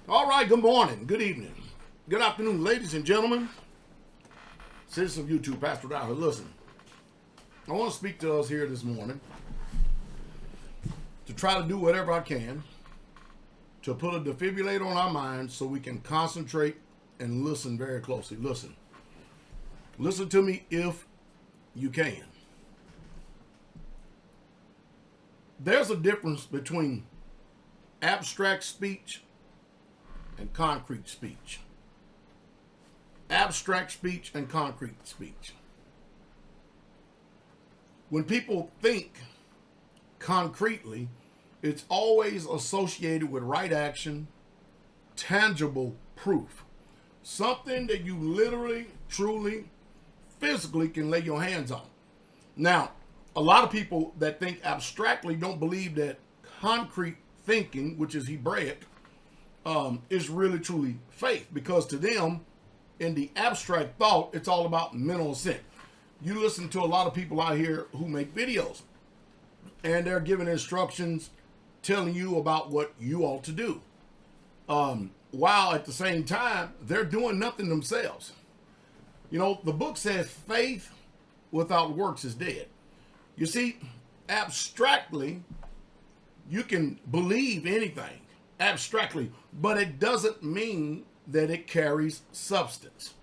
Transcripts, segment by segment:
All right, good morning, good evening, good afternoon, ladies and gentlemen, citizens of YouTube, Pastor Dowell. Listen, I want to speak to us here this morning to try to do whatever I can to put a defibrillator on our minds so we can concentrate and listen very closely. Listen to me if you can. There's a difference between abstract speech and concrete speech. Abstract speech and concrete speech. When people think concretely, it's always associated with right action, tangible proof. Something that you literally, truly, physically can lay your hands on. Now, a lot of people that think abstractly don't believe that concrete thinking, which is Hebraic, is really truly faith, because to them, in the abstract thought, it's all about mental assent. You listen to a lot of people out here who make videos, and they're giving instructions, telling you about what you ought to do, while at the same time, they're doing nothing themselves. You know, the book says faith without works is dead. You see, abstractly, you can believe anything, abstractly, but it doesn't mean that it carries substance.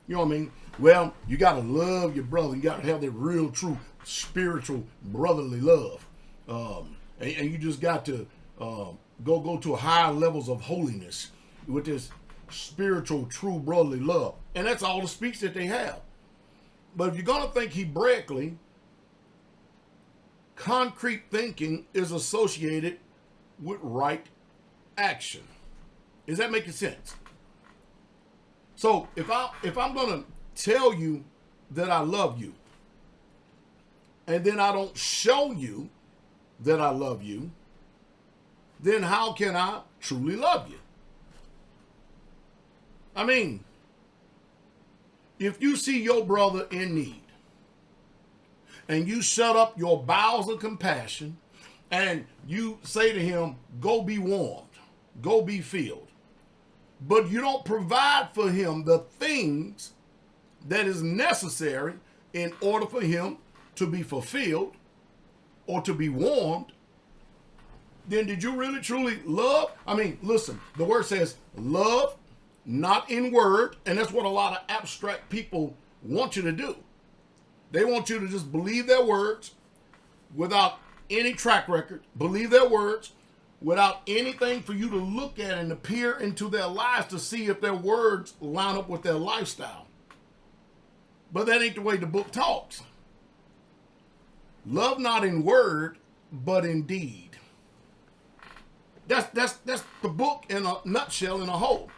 You know what I mean? Well, you got to love your brother. You got to have that real, true, spiritual, brotherly love. And you just got to go to higher levels of holiness with this spiritual, true, brotherly love. And that's all the speech that they have. But if you're going to think Hebraically, concrete thinking is associated with right action. Is that making sense? So if I'm going to tell you that I love you, and then I don't show you that I love you, then how can I truly love you? I mean, if you see your brother in need, and you shut up your bowels of compassion, and you say to him, go be warmed, go be filled, but you don't provide for him the things that is necessary in order for him to be fulfilled or to be warmed, then did you really truly love? I mean, listen, the word says love, not in word, and that's what a lot of abstract people want you to do. They want you to just believe their words without any track record, believe their words without anything for you to look at and peer into their lives to see if their words line up with their lifestyle. But that ain't the way the book talks. Love not in word, but in deed. That's the book in a nutshell, in a whole.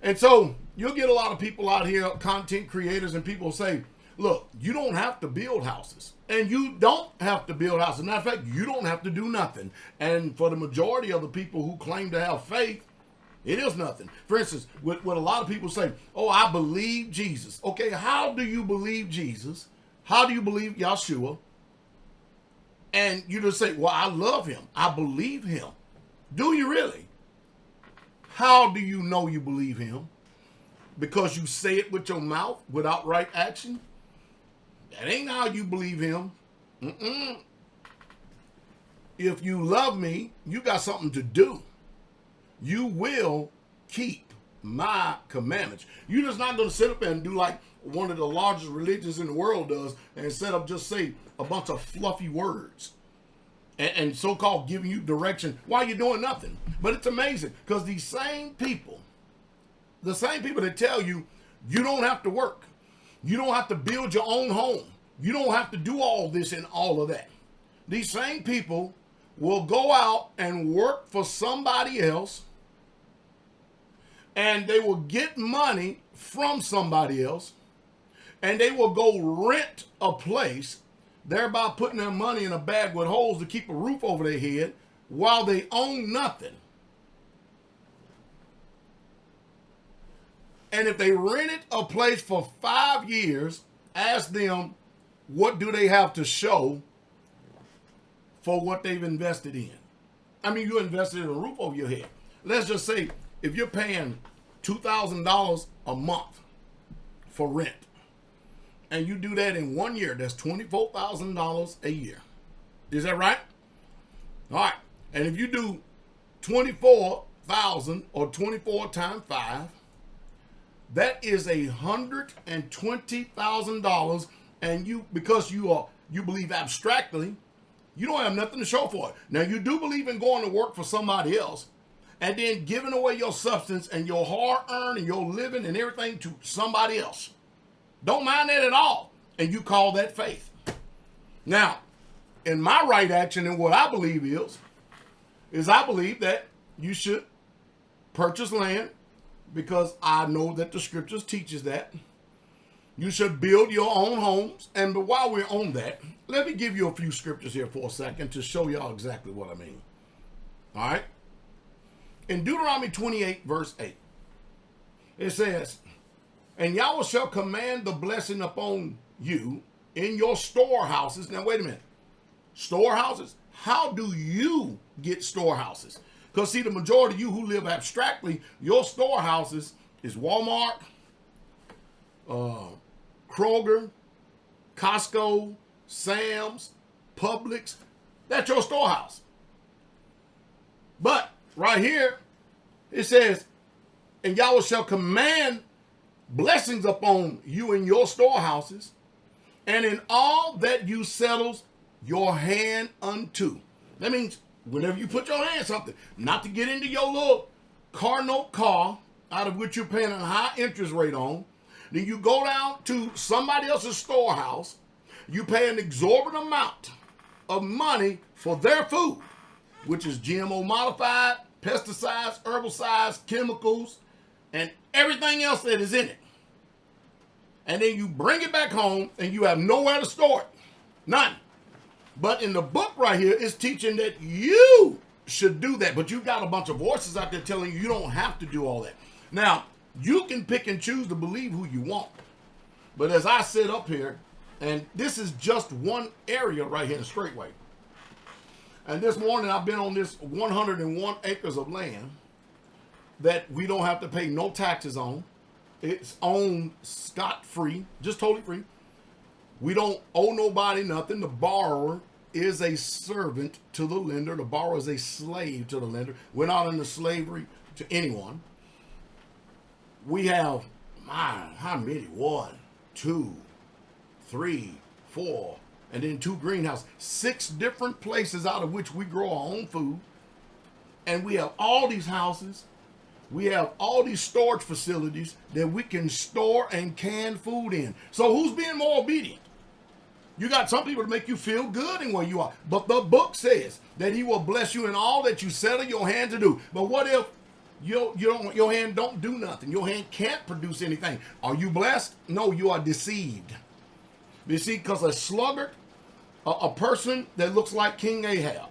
And so you'll get a lot of people out here, content creators, and people say, look, you don't have to build houses. And you don't have to build houses. Matter of fact, you don't have to do nothing. And for the majority of the people who claim to have faith, it is nothing. For instance, what a lot of people say, oh, I believe Jesus. Okay, how do you believe Jesus? How do you believe Yeshua? And you just say, well, I love him. I believe him. Do you really? How do you know you believe him? Because you say it with your mouth without right action? That ain't how you believe him. If you love me, you got something to do. You will keep my commandments. You're just not going to sit up and do like one of the largest religions in the world does and set up just say a bunch of fluffy words and so-called giving you direction while you're doing nothing. But it's amazing because these same people, the same people that tell you you don't have to work, you don't have to build your own home, you don't have to do all this and all of that. These same people will go out and work for somebody else, and they will get money from somebody else, and they will go rent a place, thereby putting their money in a bag with holes to keep a roof over their head while they own nothing. And if they rented a place for 5 years, ask them, what do they have to show for what they've invested in? I mean, you invested in a roof over your head. Let's just say if you're paying $2,000 a month for rent, and you do that in 1 year, that's $24,000 a year. Is that right? All right. And if you do 24,000 or 24 times 5, that is $120,000. And you, because you believe abstractly, you don't have nothing to show for it. Now, you do believe in going to work for somebody else and then giving away your substance and your hard-earned and your living and everything to somebody else. Don't mind that at all. And you call that faith. Now, in my right action and what I believe is I believe that you should purchase land, because I know that the scriptures teaches that. You should build your own homes. And but while we're on that, let me give you a few scriptures here for a second to show y'all exactly what I mean. All right? In Deuteronomy 28, verse 8, it says, and Yahweh shall command the blessing upon you in your storehouses. Now, wait a minute. Storehouses? How do you get storehouses? Because, see, the majority of you who live abstractly, your storehouses is Walmart, Kroger, Costco, Sam's, Publix. That's your storehouse. But right here, it says, and Yahweh shall command blessings upon you in your storehouses, and in all that you settles your hand unto. That means whenever you put your hand something, not to get into your little car note car, out of which you're paying a high interest rate on, then you go down to somebody else's storehouse, you pay an exorbitant amount of money for their food, which is GMO modified, pesticides, herbicides, chemicals, and everything else that is in it. And then you bring it back home and you have nowhere to store it. None. But in the book right here, it's teaching that you should do that. But you've got a bunch of voices out there telling you you don't have to do all that. Now, you can pick and choose to believe who you want. But as I sit up here, and this is just one area right here in Straitway. And this morning I've been on this 101 acres of land that we don't have to pay no taxes on. It's owned scot-free, just totally free. We don't owe nobody nothing. The borrower is a servant to the lender. The borrower is a slave to the lender. We're not into slavery to anyone. We have, how many? 1, 2, 3, 4, and then 2 greenhouses. 6 different places out of which we grow our own food. And we have all these houses. We have all these storage facilities that we can store and can food in. So who's being more obedient? You got some people to make you feel good in where you are. But the book says that he will bless you in all that you settle your hand to do. But what if your hand don't do nothing? Your hand can't produce anything. Are you blessed? No, you are deceived. You see, because a sluggard, a person that looks like King Ahab,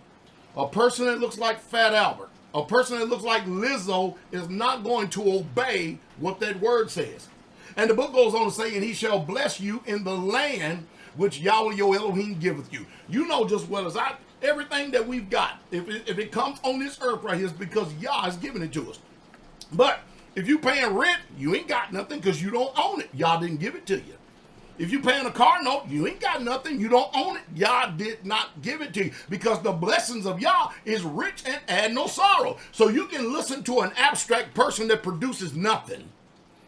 a person that looks like Fat Albert, a person that looks like Lizzo is not going to obey what that word says. And the book goes on to say, and he shall bless you in the land which Yahweh your Elohim giveth you. You know just well as I, everything that we've got, if it comes on this earth right here, is because Yah is giving it to us. But if you paying rent, you ain't got nothing because you don't own it. Yah didn't give it to you. If you paying a car note, you ain't got nothing. You don't own it. Yah did not give it to you, because the blessings of Yah is rich and add no sorrow. So you can listen to an abstract person that produces nothing.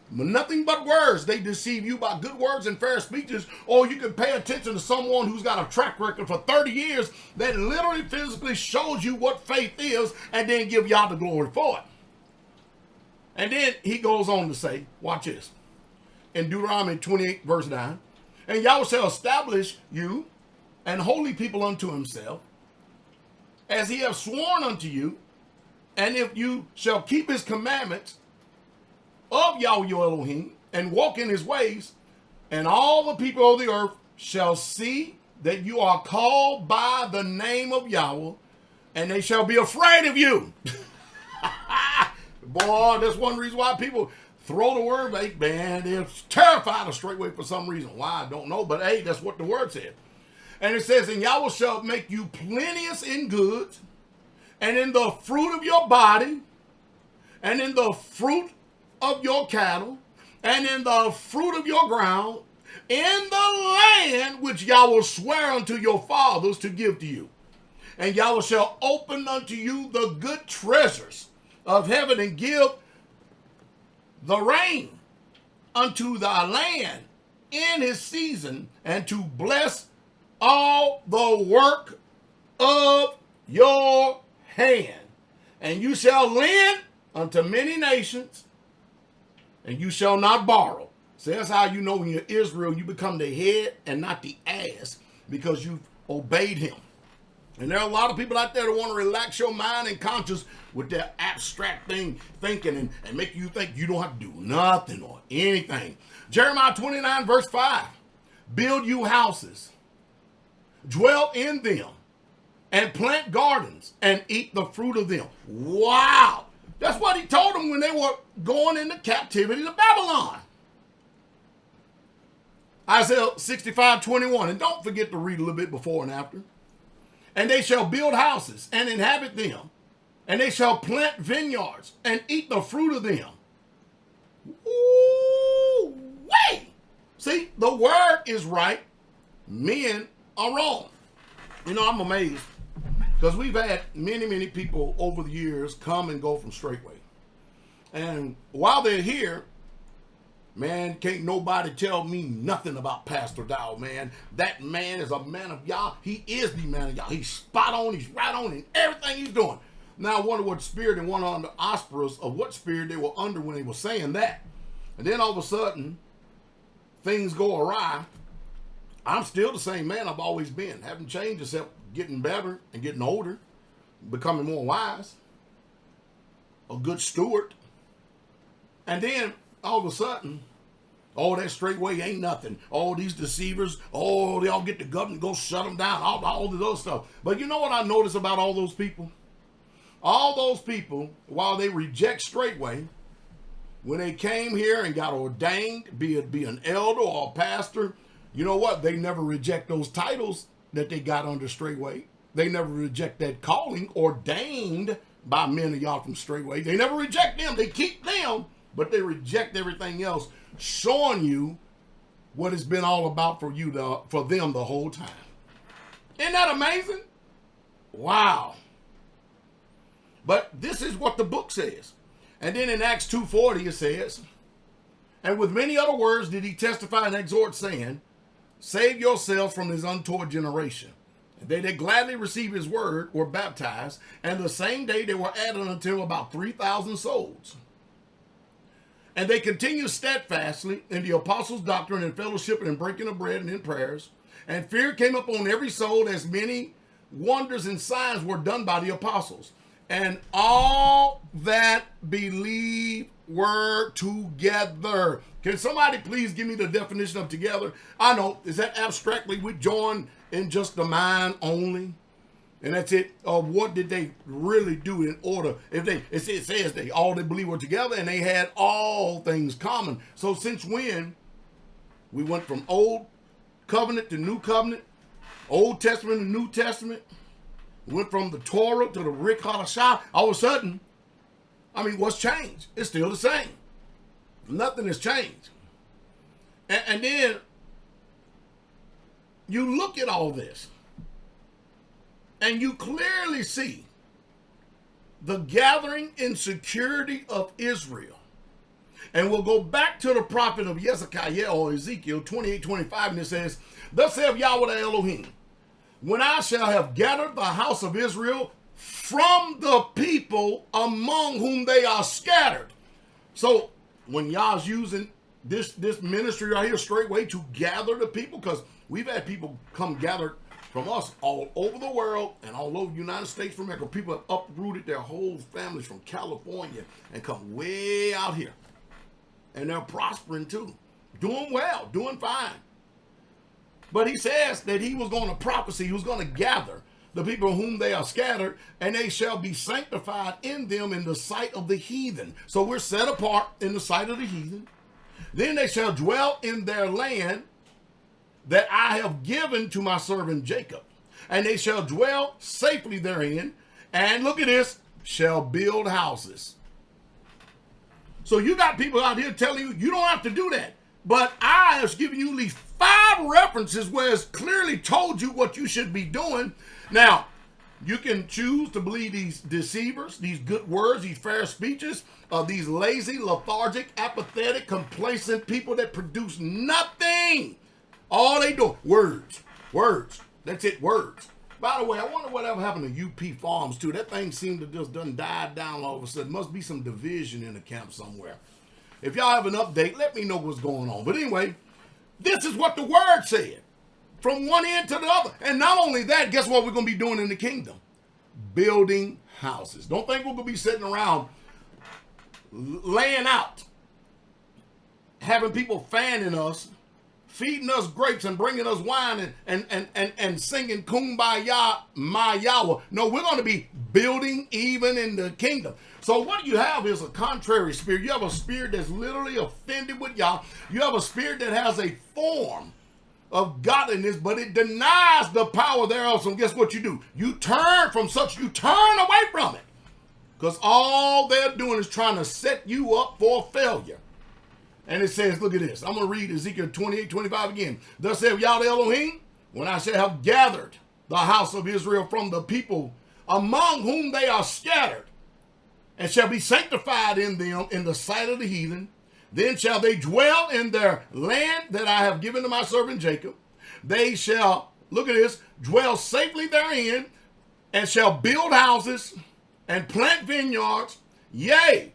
Nothing but words. They deceive you by good words and fair speeches. Or you can pay attention to someone who's got a track record for 30 years that literally physically shows you what faith is, and then give Yah the glory for it. And then he goes on to say, watch this. In Deuteronomy 28, verse 9, and Yahweh shall establish you an holy people unto himself, as he hath sworn unto you, and if you shall keep his commandments of Yahweh your Elohim, and walk in his ways, and all the people of the earth shall see that you are called by the name of Yahweh, and they shall be afraid of you. Boy, that's one reason why people throw the word, man, they're terrified of Straitway for some reason. Why, I don't know, but hey, that's what the word said. And it says, and Yahweh shall make you plenteous in goods, and in the fruit of your body, and in the fruit of your cattle, and in the fruit of your ground, in the land which Yahweh swear unto your fathers to give to you. And Yahweh shall open unto you the good treasures of heaven, and give the rain unto thy land in his season, and to bless all the work of your hand. And you shall lend unto many nations, and you shall not borrow. So that's how you know when you're Israel, you become the head and not the ass, because you've obeyed him. And there are a lot of people out there that want to relax your mind and conscience with their abstract thinking and make you think you don't have to do nothing or anything. Jeremiah 29 verse 5. Build you houses, dwell in them, and plant gardens, and eat the fruit of them. Wow. That's what he told them when they were going into captivity to Babylon. Isaiah 65:21. And don't forget to read a little bit before and after. And they shall build houses and inhabit them, and they shall plant vineyards and eat the fruit of them. Ooh, wait. See, the word is right. Men are wrong. You know, I'm amazed because we've had many people over the years come and go from Straitway. And while they're here, man, can't nobody tell me nothing about Pastor Dowell, man. That man is a man of Yah. He is the man of Yah. He's spot on. He's right on in everything he's doing. Now, I wonder what spirit and one on the Osprey of what spirit they were under when they were saying that. And then all of a sudden, things go awry. I'm still the same man I've always been. Haven't changed except getting better and getting older, becoming more wise, a good steward. And then all of a sudden, oh, that Straitway ain't nothing. Oh, these deceivers, oh, they all get the government, go shut them down, all this other stuff. But you know what I notice about all those people? All those people, while they reject Straitway, when they came here and got ordained, be it an elder or a pastor, you know what? They never reject those titles that they got under Straitway. They never reject that calling ordained by men of y'all from Straitway. They never reject them. They keep them, but they reject everything else, showing you what it's been all about for you, for them the whole time. Isn't that amazing? Wow. But this is what the book says. And then in Acts 2:40 it says, and with many other words did he testify and exhort, saying, save yourselves from this untoward generation. And they that gladly received his word were baptized, and the same day they were added unto about 3,000 souls. And they continued steadfastly in the apostles' doctrine and fellowship and in breaking of bread and in prayers. And fear came upon every soul, as many wonders and signs were done by the apostles. And all that believed were together. Can somebody please give me the definition of together? I know, is that abstractly we join in just the mind only? And that's it. What did they really do in order? It says they all they believe were together and they had all things common. So since when we went from old covenant to new covenant, Old Testament to New Testament, we went from the Torah to the Rik HaDashah, all of a sudden, I mean, what's changed? It's still the same. Nothing has changed. And then you look at all this, and you clearly see the gathering in security of Israel. And we'll go back to the prophet of Hezekiah or Ezekiel 28:25, and it says, thus saith Yahweh the Elohim, when I shall have gathered the house of Israel from the people among whom they are scattered. So when Yah's using this ministry right here, Straitway, to gather the people, because we've had people come gather from us all over the world and all over the United States of America. People have uprooted their whole families from California and come way out here. And they're prospering too. Doing well, doing fine. But he says that he was going to prophesy, he was going to gather the people whom they are scattered, and they shall be sanctified in them in the sight of the heathen. So we're set apart in the sight of the heathen. Then they shall dwell in their land that I have given to my servant Jacob, and they shall dwell safely therein, and look at this, shall build houses. So you got people out here telling you, you don't have to do that. But I have given you at least 5 references where it's clearly told you what you should be doing. Now, you can choose to believe these deceivers, these good words, these fair speeches, these lazy, lethargic, apathetic, complacent people that produce nothing. All they do, words. That's it, words. By the way, I wonder whatever happened to UP Farms, too. That thing seemed to just done died down all of a sudden. Must be some division in the camp somewhere. If y'all have an update, let me know what's going on. But anyway, this is what the word said. From one end to the other. And not only that, guess what we're going to be doing in the kingdom? Building houses. Don't think we're going to be sitting around laying out, having people fanning us, feeding us grapes and bringing us wine and singing Kumbaya, my Yahweh. No, we're going to be building even in the kingdom. So what you have is a contrary spirit. You have a spirit that's literally offended with Yah. You have a spirit that has a form of godliness, but it denies the power thereof. So guess what you do? You turn from such, you turn away from it. Because all they're doing is trying to set you up for failure. And it says, look at this. I'm going to read Ezekiel 28:25 again. Thus saith Yahweh Elohim, when I shall have gathered the house of Israel from the people among whom they are scattered, and shall be sanctified in them in the sight of the heathen, then shall they dwell in their land that I have given to my servant Jacob. They shall, look at this, dwell safely therein, and shall build houses and plant vineyards. Yea,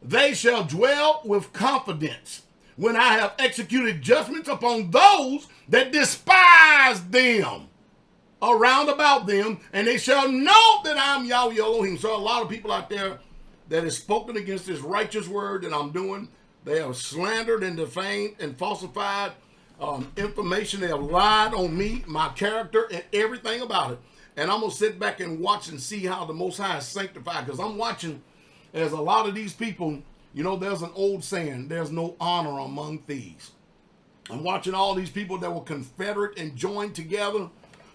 they shall dwell with confidence when I have executed judgments upon those that despise them around about them, and they shall know that I'm Yahweh Elohim. So a lot of people out there that has spoken against this righteous word that I'm doing, they have slandered and defamed and falsified information. They have lied on me, my character, and everything about it. And I'm going to sit back and watch and see how the Most High is sanctified, because I'm watching as a lot of these people, you know, there's an old saying, there's no honor among thieves. I'm watching all these people that were confederate and joined together,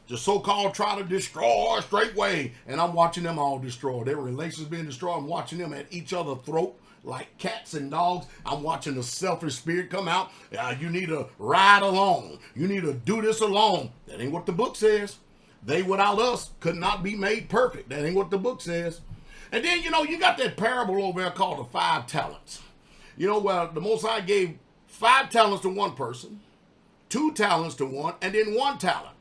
the so-called try to destroy Straitway, and I'm watching them all destroyed. Their relations being destroyed. I'm watching them at each other's throat like cats and dogs. I'm watching the selfish spirit come out. You need to ride alone. You need to do this alone. That ain't what the book says. They without us could not be made perfect. That ain't what the book says. And then, you know, you got that parable over there called the 5 talents. You know, where the Most High gave 5 talents to one person, 2 talents to one, and then 1 talent.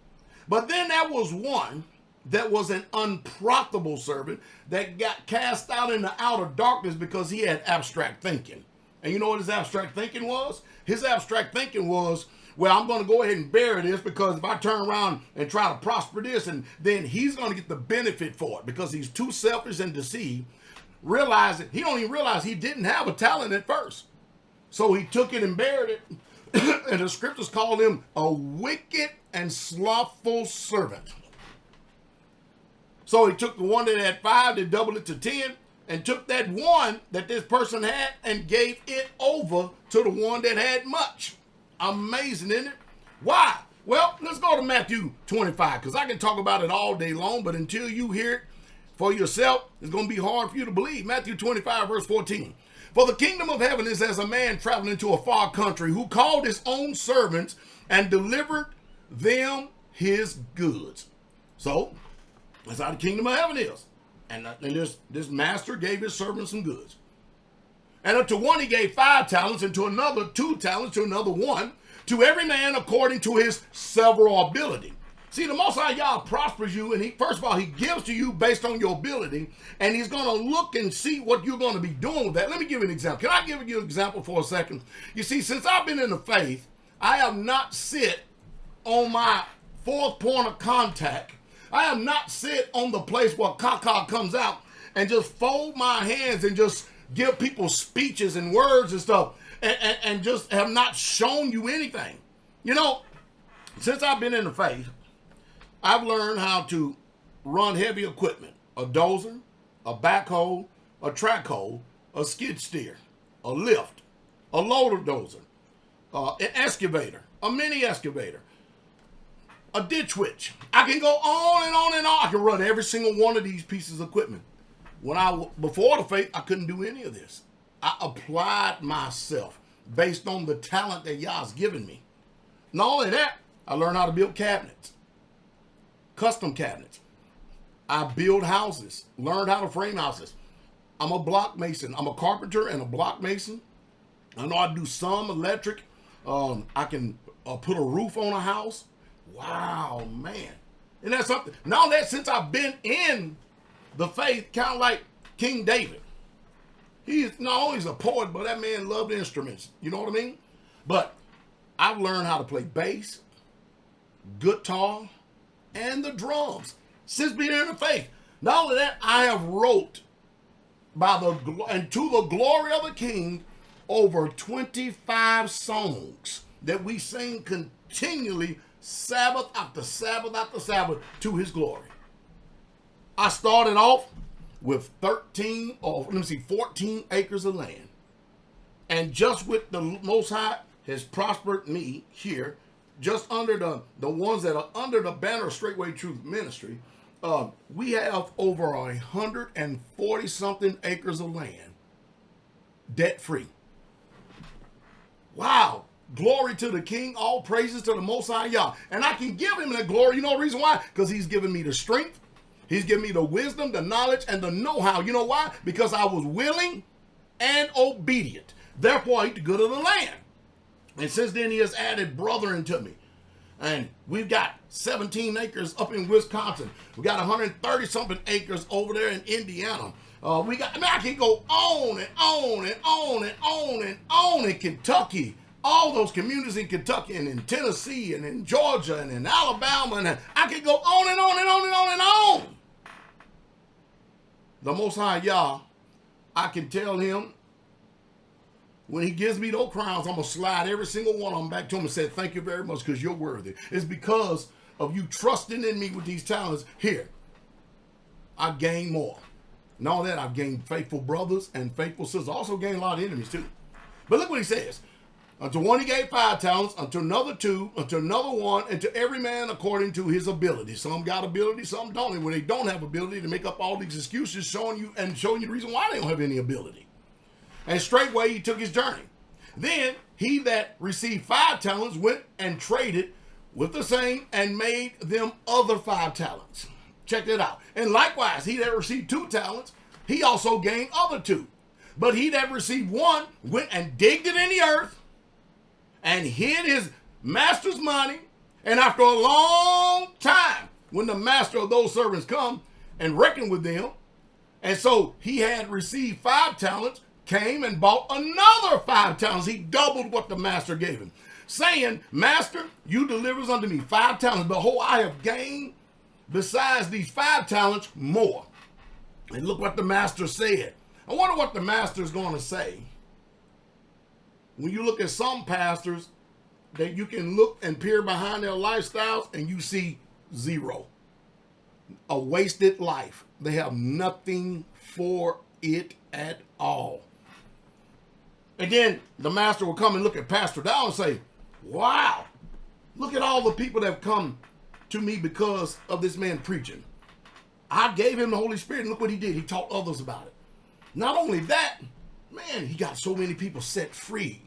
But then there was one that was an unprofitable servant that got cast out in the outer darkness because he had abstract thinking. And you know what his abstract thinking was? His abstract thinking was, well, I'm going to go ahead and bury this, because if I turn around and try to prosper this, and then he's going to get the benefit for it because he's too selfish and deceived. Realizing he don't even realize he didn't have a talent at first. So he took it and buried it. And the scriptures call him a wicked and slothful servant. So he took the one that had 5, that doubled it to 10, and took that one that this person had and gave it over to the one that had much. Amazing, isn't it? Why? Well, let's go to Matthew 25, because I can talk about it all day long, but until you hear it for yourself, it's going to be hard for you to believe. Matthew 25, verse 14. For the kingdom of heaven is as a man traveling to a far country, who called his own servants and delivered them his goods. So, that's how the kingdom of heaven is. And this master gave his servant some goods. And to one he gave 5 talents, and to another 2 talents, to another 1, to every man according to his several ability. See, the Most High Yah prospers you, and first of all, he gives to you based on your ability, and he's going to look and see what you're going to be doing with that. Let me give you an example. Can I give you an example for a second? You see, since I've been in the faith, I have not sit on my 4th point of contact. I have not sit on the place where Kaka comes out and just fold my hands and just give people speeches and words and stuff, and just have not shown you anything. You know, since I've been in the faith, I've learned how to run heavy equipment: a dozer, a backhoe, a track hoe, a skid steer, a lift, a loader dozer, an excavator, a mini excavator, a ditch witch. I can go on and on and on. I can run every single one of these pieces of equipment. Before the faith, I couldn't do any of this. I applied myself based on the talent that Yah's given me. Not only that, I learned how to build cabinets, custom cabinets. I build houses, learned how to frame houses. I'm a block mason. I'm a carpenter and a block mason. I know how to do some electric. I can put a roof on a house. Wow, man. And that's something. Now that since I've been in the faith, kind of like King David. He's not only a poet, but that man loved instruments. You know what I mean? But I've learned how to play bass, guitar, and the drums since being in the faith. Not only that, I have wrote and to the glory of the King over 25 songs that we sing continually, Sabbath after Sabbath after Sabbath, to his glory. I started off with 14 acres of land. And just with the Most High has prospered me here, just under the ones that are under the banner of Straitway Truth Ministry, we have over 140 something acres of land, debt free. Wow. Glory to the King. All praises to the Most High Yah. And I can give him that glory. You know the reason why? Because he's given me the strength. He's given me the wisdom, the knowledge, and the know-how. You know why? Because I was willing and obedient. Therefore, I eat the good of the land. And since then, he has added brethren to me. And we've got 17 acres up in Wisconsin. We got 130-something acres over there in Indiana. I can go on and on and on and on and on in Kentucky. All those communities in Kentucky and in Tennessee and in Georgia and in Alabama. And I can go on and on and on and on and on. The Most High Yah, I can tell him, when he gives me those crowns, I'm going to slide every single one of them back to him and say, thank you very much because you're worthy. It's because of you trusting in me with these talents. Here, I gain more. And all that, I've gained faithful brothers and faithful sisters. I also gained a lot of enemies too. But look what he says. Unto one he gave 5 talents, unto another 2, unto another 1, and to every man according to his ability. Some got ability, some don't. And when they don't have ability, to make up all these excuses, showing you the reason why they don't have any ability. And straightway he took his journey. Then he that received 5 talents went and traded with the same and made them other 5 talents. Check that out. And likewise, he that received 2 talents, he also gained other 2. But he that received 1 went and digged it in the earth and hid his master's money. And after a long time, when the master of those servants come and reckon with them, and so he had received 5 talents, came and bought another 5 talents. He doubled what the master gave him, saying, Master, you deliver unto me 5 talents. Behold, I have gained besides these 5 talents more. And look what the master said. I wonder what the master is going to say. When you look at some pastors, that you can look and peer behind their lifestyles and you see 0. A wasted life. They have nothing for it at all. And then the master will come and look at Pastor Dowell and say, wow, look at all the people that have come to me because of this man preaching. I gave him the Holy Spirit and look what he did. He taught others about it. Not only that, man, he got so many people set free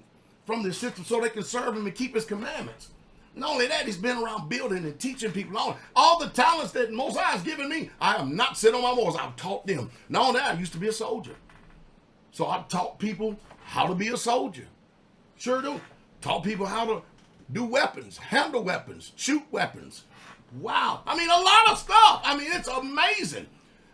from this system so they can serve him and keep his commandments. Not only that, he's been around building and teaching people. All the talents that Most High has given me, I have not sit on my morals. I've taught them. Not only that, I used to be a soldier. So I taught people how to be a soldier. Sure do. Taught people how to do weapons, handle weapons, shoot weapons. Wow. I mean, a lot of stuff. I mean, it's amazing.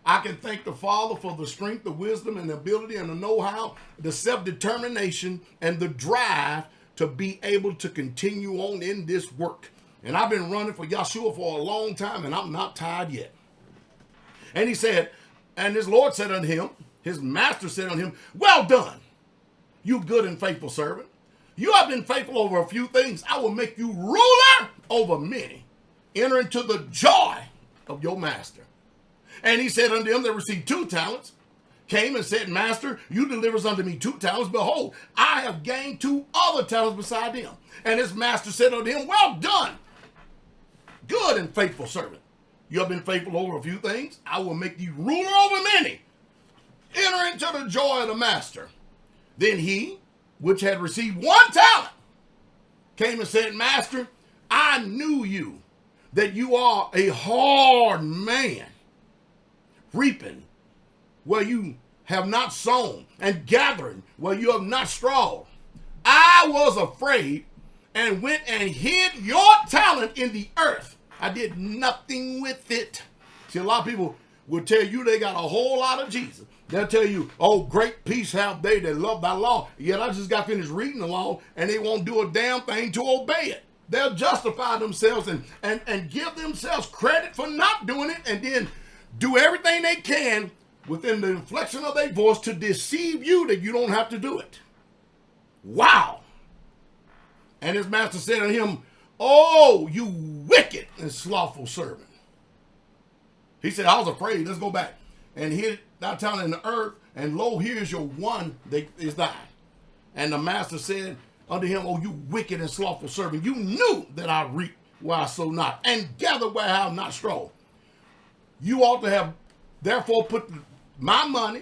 I can thank the Father for the strength, the wisdom, and the ability, and the know-how, the self-determination, and the drive to be able to continue on in this work. And I've been running for Yahshua for a long time, and I'm not tired yet. And he said, and his Lord said unto him, his master said unto him, well done, you good and faithful servant. You have been faithful over a few things. I will make you ruler over many. Enter into the joy of your master. And he said unto him that received 2 talents, came and said, Master, you deliver unto me 2 talents. Behold, I have gained 2 other talents beside them. And his master said unto him, well done, good and faithful servant. You have been faithful over a few things. I will make you ruler over many. Enter into the joy of the master. Then he, which had received 1 talent, came and said, Master, I knew you, that you are a hard man, reaping where you have not sown, and gathering where you have not strawed. I was afraid and went and hid your talent in the earth. I did nothing with it. See, a lot of people will tell you they got a whole lot of Jesus. They'll tell you, oh, great peace have they that love thy law. Yet I just got finished reading the law, and they won't do a damn thing to obey it. They'll justify themselves and give themselves credit for not doing it, and then do everything they can within the inflection of their voice to deceive you that you don't have to do it. Wow. And his master said unto him, oh, you wicked and slothful servant. He said, I was afraid. Let's go back. And hid thy talent in the earth, and lo, here's your one that is thine. And the master said unto him, oh, you wicked and slothful servant, you knew that I reap where I sow not, and gather where I have not strawed. You ought to have therefore put my money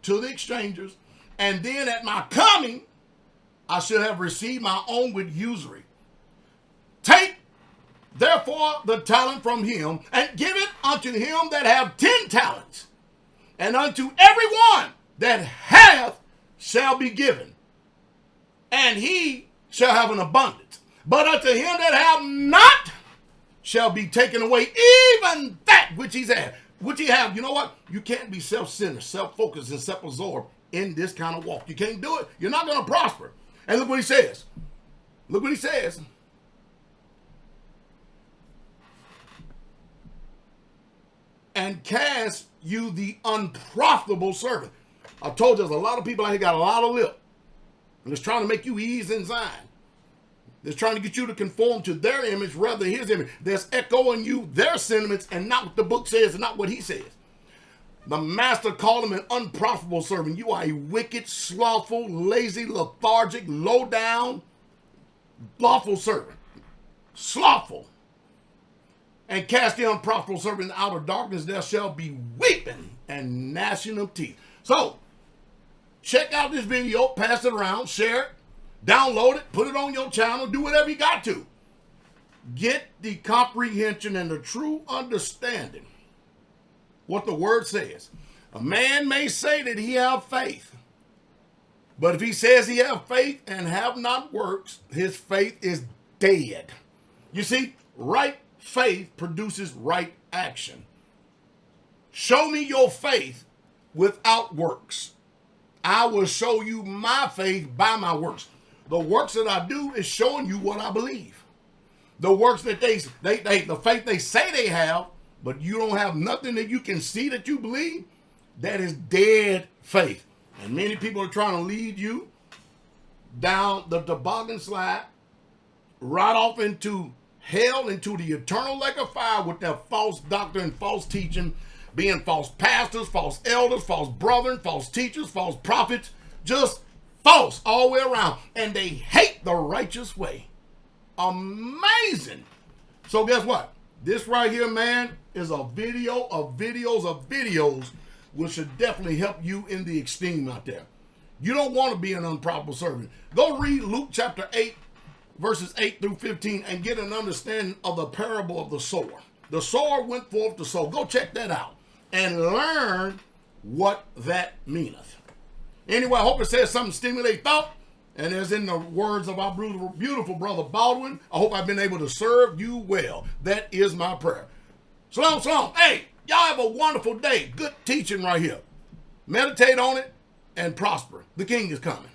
to the exchangers, and then at my coming, I should have received my own with usury. Take therefore the talent from him, and give it unto him that have 10 talents. And unto every one that hath shall be given, and he shall have an abundance. But unto him that have not shall be taken away even that which he's had. Which he have. You know what? You can't be self-centered, self-focused, and self-absorbed in this kind of walk. You can't do it. You're not going to prosper. And look what he says. Look what he says. And cast you the unprofitable servant. I told you there's a lot of people out here got a lot of lip. And it's trying to make you ease inside. They're trying to get you to conform to their image rather than his image. They're echoing you their sentiments and not what the book says and not what he says. The master called him an unprofitable servant. You are a wicked, slothful, lazy, lethargic, low down, lawful servant. Slothful. And cast the unprofitable servant in outer darkness, there shall be weeping and gnashing of teeth. So, check out this video, pass it around, share it, download it, put it on your channel, do whatever you got to. Get the comprehension and the true understanding what the word says. A man may say that he have faith, but if he says he have faith and have not works, his faith is dead. You see, right faith produces right action. Show me your faith without works. I will show you my faith by my works. The works that I do is showing you what I believe. The works that the faith they say they have, but you don't have nothing that you can see that you believe, that is dead faith. And many people are trying to lead you down the toboggan slide, right off into hell, into the eternal lake of fire with their false doctrine, false teaching, being false pastors, false elders, false brethren, false teachers, false prophets, just false all the way around. And they hate the righteous way. Amazing. So guess what? This right here, man, is a video of videos of videos which should definitely help you in the esteem out there. You don't want to be an unprofitable servant. Go read Luke chapter 8, verses 8 through 15, and get an understanding of the parable of the sower. The sower went forth to sow. Go check that out and learn what that meaneth. Anyway, I hope it says something to stimulate thought. And as in the words of our beautiful brother Baldwin, I hope I've been able to serve you well. That is my prayer. Shalom, shalom. Hey, y'all have a wonderful day. Good teaching right here. Meditate on it and prosper. The King is coming.